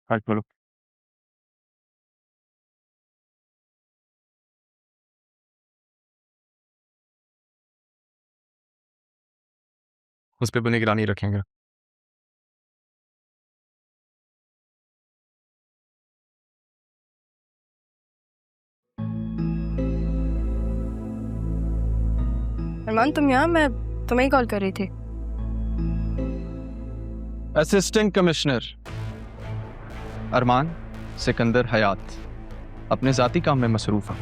हाँ, बोलो। उस पे भी निगरानी रखेंगे। अरमान, तुम यहाँ? मैं तुम्हें ही कॉल कर रही थी। असिस्टेंट कमिश्नर अरमान सिकंदर हयात अपने ज़ाती काम में मसरूफ है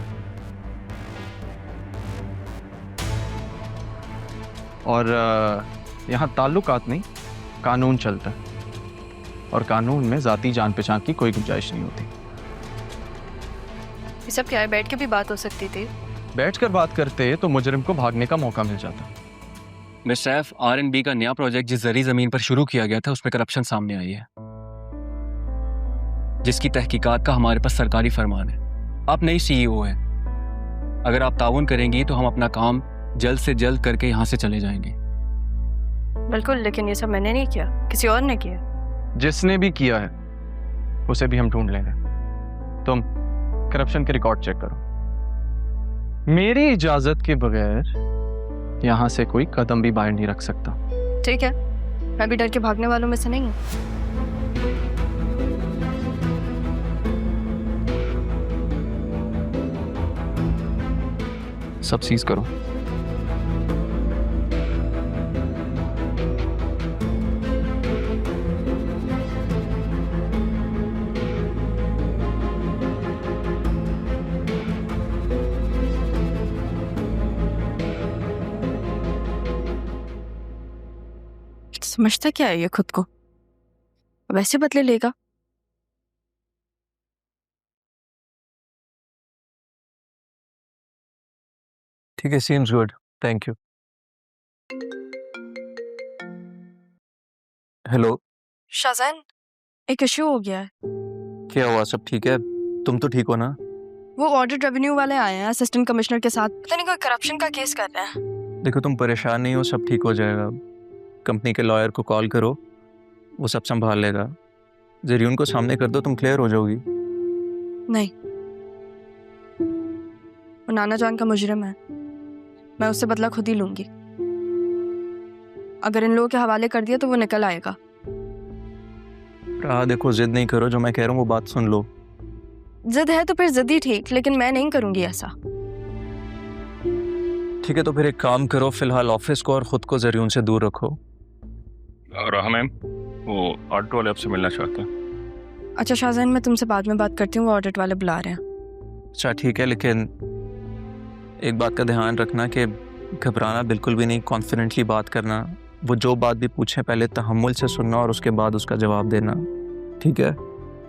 और यहाँ ताल्लुकात नहीं, कानून चलता है और कानून में ज़ाती जान पहचान की कोई गुंजाइश नहीं होती। ये सब क्या है? बैठ के भी बात हो सकती थी। बैठकर बात करते तो मुजरिम को भागने का मौका मिल जाता। मिस्टर एफ, R&B का नया प्रोजेक्ट जिस जरी जमीन पर शुरू किया गया था उसमें करप्शन सामने आई है, जिसकी तहकीकात का हमारे पास सरकारी फरमान है। आप नई CEO हैं। अगर आप ताउन करेंगी तो हम अपना काम जल्द से जल्द करके यहाँ से चले जाएंगे। बिल्कुल, लेकिन ये सब मैंने नहीं किया, किसी और ने किया। जिसने भी किया है उसे भी हम ढूंढ लेंगे। तुम करप्शन के रिकॉर्ड चेक करो। मेरी इजाजत के बगैर यहां से कोई कदम भी बाहर नहीं रख सकता। ठीक है, मैं भी डर के भागने वालों में से नहीं हूँ। सब सीज करो। समझता क्या है ये खुद को? अब ऐसे बदले लेगा? ठीक है, seems good, thank you. Hello Shah Jahan, एक इश्यू हो गया है। क्या हुआ? सब ठीक है? तुम तो ठीक हो ना? वो ऑडिट रेवेन्यू वाले आए हैं असिस्टेंट कमिश्नर के साथ, पता नहीं कोई करप्शन का केस कर रहे हैं। देखो, तुम परेशान नहीं हो, सब ठीक हो जाएगा। कंपनी के लॉयर को कॉल करो, वो सब संभाल लेगा। जरियून को सामने कर दो, तुम क्लियर हो जाओगी। नहीं, वो नाना जान का मुजरिम है, मैं उससे बदला खुद ही लूंगी। अगर इन लोगों के हवाले कर दिया तो वो निकल आएगा। देखो, जिद नहीं करो, जो मैं कह रहा हूँ वो बात सुन लो। जिद है तो फिर जिद ही ठीक, लेकिन मैं नहीं करूंगी ऐसा। ठीक है, तो फिर एक काम करो, फिलहाल ऑफिस को और खुद को जरियून से दूर रखो। राहा मैम, वो ऑडिट वाले आपसे मिलना चाहते हैं। अच्छा शाहजहान, मैं तुमसे बाद में बात करती हूँ, वो ऑडिट वाले बुला रहे हैं। अच्छा ठीक है, लेकिन एक बात का ध्यान रखना कि घबराना बिल्कुल भी नहीं, कॉन्फिडेंटली बात करना। वो जो बात भी पूछे पहले तहम्मुल से सुनना और उसके बाद उसका जवाब देना, ठीक है?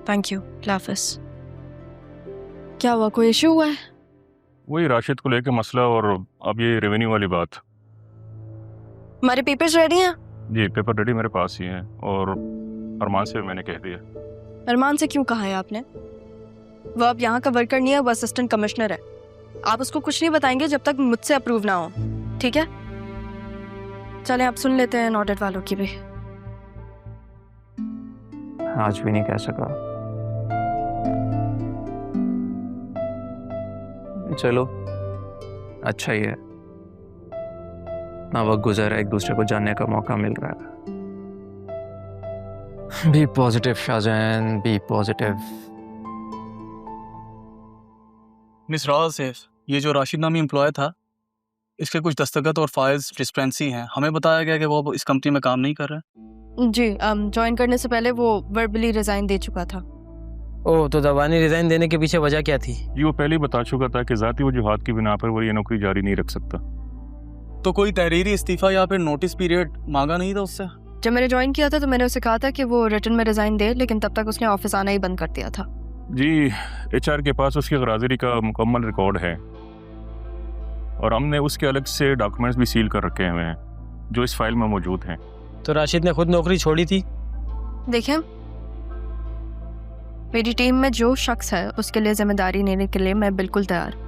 थैंक यू, हाफिज। क्या हुआ, कोई इशू हुआ है? वही राशिद को लेकर मसला, और अब ये रेवेन्यू वाली बात। हमारे पेपर्स रेडी हैं? जी, पेपर रेडी मेरे पास ही हैं, और अरमान से भी मैंने कह दिया। अरमान से क्यों कहा है आपने? वो अब यहाँ का वर्कर नहीं है, वो असिस्टेंट कमिश्नर है। आप उसको कुछ नहीं बताएंगे जब तक मुझसे अप्रूव ना हो, ठीक है? चलें, आप सुन लेते हैं ऑडिट वालों की भी। आज भी नहीं कह सका। चलो, अच्छा ही है, ना वक्त गुजरा, एक दूसरे को जानने का मौका मिल रहा है। Be positive Shahjahan, be positive. Miss Rao safe, ये जो राशिद नामी एम्प्लॉय था, इसके कुछ दस्तखत और फाइल्स डिस्पेंसी हैं। हमें बताया गया कि वो इस कंपनी में काम नहीं कर रहा है। जी, ज्वाइन करने से पहले वो वर्बली रिजाइन दे चुका था। ओह, तो दबानी रिजाइन देने के पीछे वजह क्या थी? ये वो पहले ही बता चुका था कि ज़ाती वजूहात की बिना पर वो ये नौकरी जारी नहीं रख सकता। तो कोई तहरीरी इस्तीफा या फिर नोटिस पीरियड मांगा नहीं था उससे? जब मैंने ज्वाइन किया था तो मैंने उसे कहा था कि वो रिटर्न में रिजाइन दे, लेकिन तब तक उसने ऑफिस आना ही बंद कर दिया था। जी, HR के पास उसकी गराजरी का मुकम्मल रिकॉर्ड है, और हमने उसके अलग से डॉक्यूमेंट्स भी सील कर रखे हुए हैं जो इस फाइल में मौजूद हैं। तो राशिद ने खुद नौकरी छोड़ी थी? देखिए, मेरी टीम में जो शख्स है उसके लिए जिम्मेदारी लेने के लिए मैं बिल्कुल तैयार,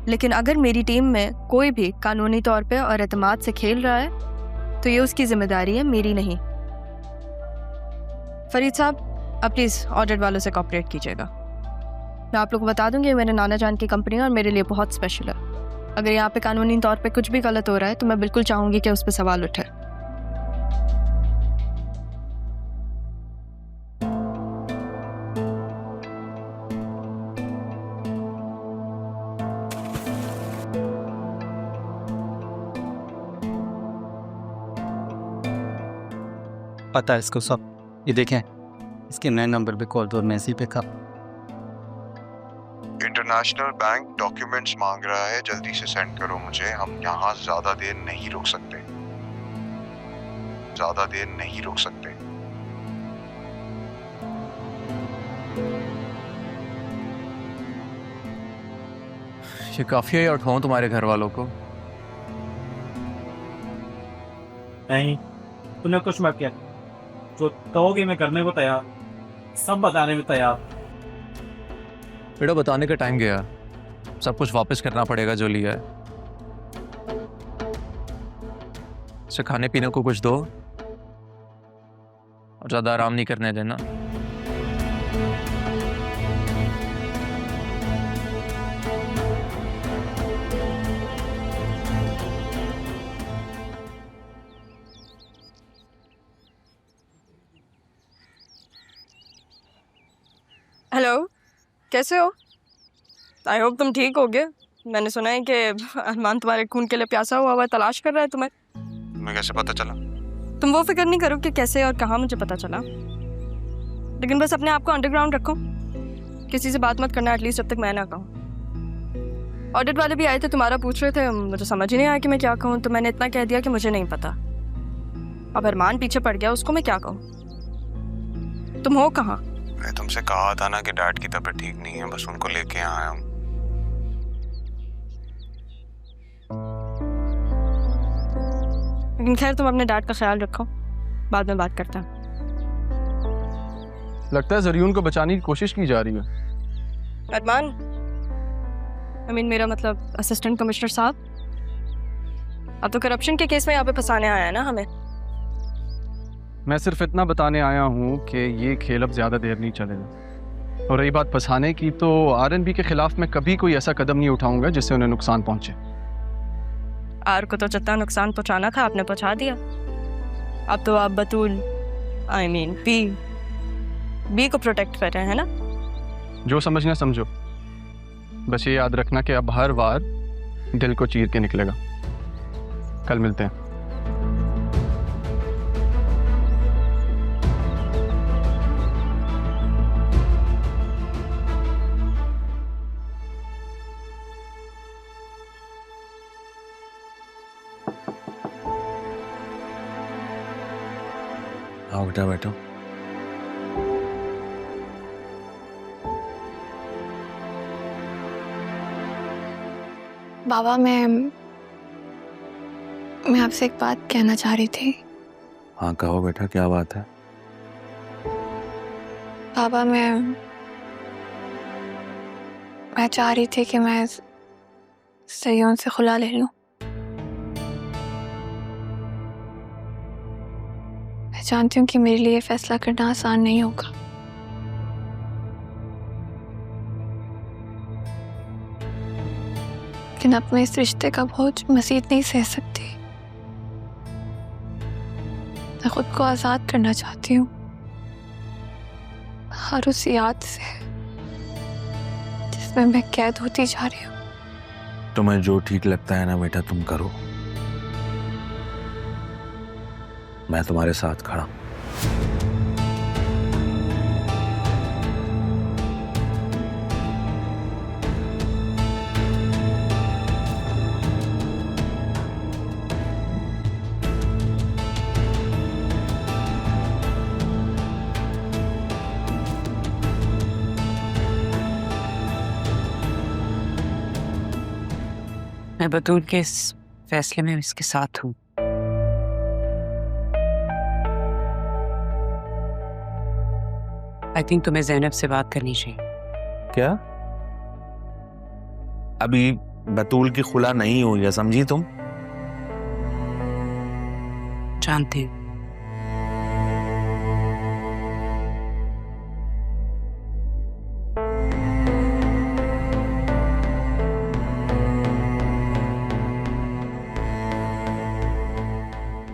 लेकिन अगर मेरी टीम में कोई भी कानूनी तौर पे और एतमाद से खेल रहा है तो ये उसकी जिम्मेदारी है, मेरी नहीं। फरीद साहब, अब प्लीज़ ऑडिट वालों से कॉपरेट कीजिएगा। मैं आप लोग को बता दूंगी, मेरे नाना जान की कंपनी है और मेरे लिए बहुत स्पेशल है। अगर यहाँ पे कानूनी तौर पे कुछ भी गलत हो रहा है तो मैं बिल्कुल चाहूँगी कि उस पर सवाल उठे। पता है इसको सब। ये देखें, इसके नए नंबर पे कॉल तो मैसी पे था। इंटरनेशनल बैंक डॉक्यूमेंट्स मांग रहा है, जल्दी से सेंड करो मुझे। हम यहाँ ज्यादा देर नहीं रुक सकते, ज्यादा देर नहीं रुक सकते। ये काफ़ी है, उठाऊं तुम्हारे घर वालों को? नहीं, तूने कुछ मत किया। जो कहोगे मैं करने को तैयार, सब बताने में तैयार। बेटा बताने का टाइम गया, सब कुछ वापस करना पड़ेगा जो लिया है। इसे खाने पीने को कुछ दो और ज़्यादा आराम नहीं करने देना। हेलो, कैसे हो? आई होप तुम ठीक होगे। मैंने सुना है कि अरमान तुम्हारे खून के लिए प्यासा हुआ तलाश कर रहा है तुम्हें। तुम्हें कैसे पता चला? तुम वो फिक्र नहीं करो कि कैसे और कहाँ मुझे पता चला, लेकिन बस अपने आप को अंडरग्राउंड रखो। किसी से बात मत करना एटलीस्ट जब तक मैं ना कहूँ। ऑडिट वाले भी आए थे, तुम्हारा पूछ रहे थे, मुझे समझ ही नहीं आया कि मैं क्या कहूँ, तो मैंने इतना कह दिया कि मुझे नहीं पता। अब अरमान पीछे पड़ गया, उसको मैं क्या कहूँ? तुम हो कहाँ? मैं तुमसे कहा था ना कि डैड की तबीयत ठीक नहीं है, बस उनको लेके आया हूँ। लेकिन खैर, तुम अपने डैड का ख्याल रखो, बाद में बात करते हैं। लगता है जरियून को बचाने की कोशिश की जा रही है। अरमान, मेरा मतलब असिस्टेंट कमिश्नर साहब, अब तो करप्शन के केस में यहाँ पे फंसाने आया है ना हमें। मैं सिर्फ इतना बताने आया हूँ कि ये खेल अब ज़्यादा देर नहीं चलेगा। और रही बात फंसाने की, तो आरएनबी के खिलाफ मैं कभी कोई ऐसा कदम नहीं उठाऊंगा जिससे उन्हें नुकसान पहुंचे। आर को तो जितना नुकसान पहुंचाना था आपने पहुंचा दिया। अब तो आप बतूल बी को प्रोटेक्ट कर रहे हैं ना। जो समझना समझो, बस ये याद रखना कि अब हर बार दिल को चीर के निकलेगा। कल मिलते हैं। आओ बेटा बैठो। बाबा, मैं आपसे एक बात कहना चाह रही थी। हाँ कहो बेटा, क्या बात है? बाबा, मैं चाह रही थी कि मैं सैयद से खुला ले लूं। मैं जानती हूँ कि मेरे लिए फैसला करना आसान नहीं होगा, लेकिन अब मैं इस रिश्ते का बोझ मज़ीद नहीं सह सकती। मैं खुद को आज़ाद करना चाहती हूँ हर उस याद से जिसमें मैं कैद होती जा रही हूँ। तुम्हें जो ठीक लगता है ना बेटा, तुम करो। मैं तुम्हारे साथ खड़ा। मैं बतूल के इस फैसले में इसके साथ हूँ। आई थिंक तुम्हें ज़ैनब से बात करनी चाहिए। क्या? अभी बतूल की खुला नहीं हुई है, समझी तुम? जानती हूँ।